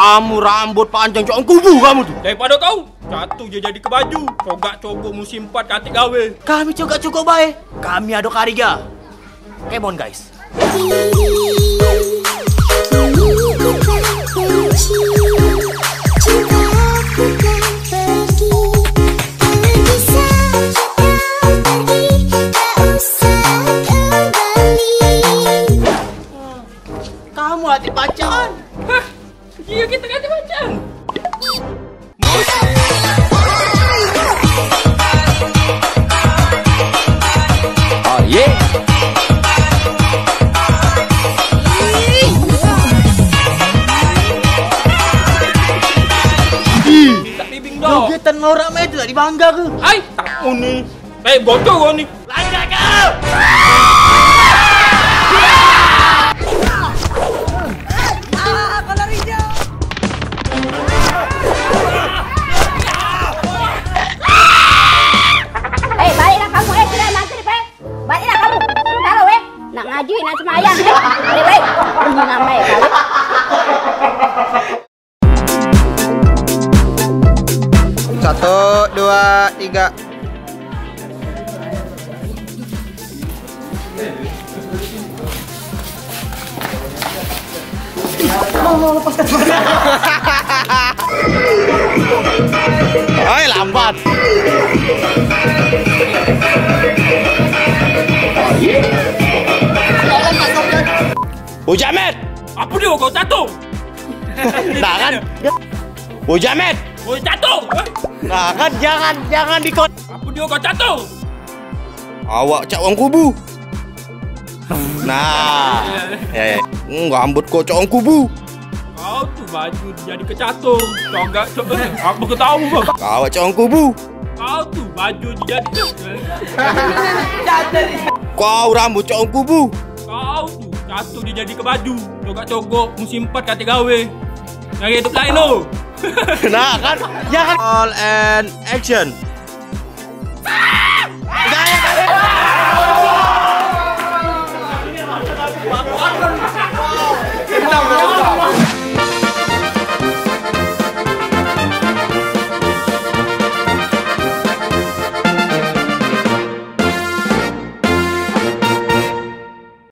Kamu rambut panjang cok kubu kamu tuh. Daripada kau jatuh je jadi ke baju. Cogak-cogok musim 4 katik gawe. Kami juga cukup baik. Kami ada kariga. Come on guys. Kamu hati pacaran. Hah? Iya kita ganti pacaran. Oh yeah. Tak bibing dah. Jogetan ngorak mah itu tak dibangga ke? Hai, tak uni. Bocor kau ni. Langgar kau. Baliklah kamu, sudah mantri, baliklah kamu. Tahu nak ngaji, nak semayang, balik. Ini namanya balik. Satu, dua, tiga. Oi, lambat. Jamet, Apa dia kau jatuh? nah kan? Jamet, Kau jatuh. nah kan jangan dikot. Apa dia kau jatuh? Awak cak orang kubu. Nah, ya. Rambut kau cak orang kubu. Kau tu baju jadi kecatur. Cogak-cogak. Apa kau tahu bang? Awak cak orang kubu. Kau tu baju jadi Kau rambut cak orang kubu. Kau tu jatuh dia jadi ke baju. Cogak-cogok musim 4 katik gawe. Yang hidup lain tu. Nah kan, jangan. All and action.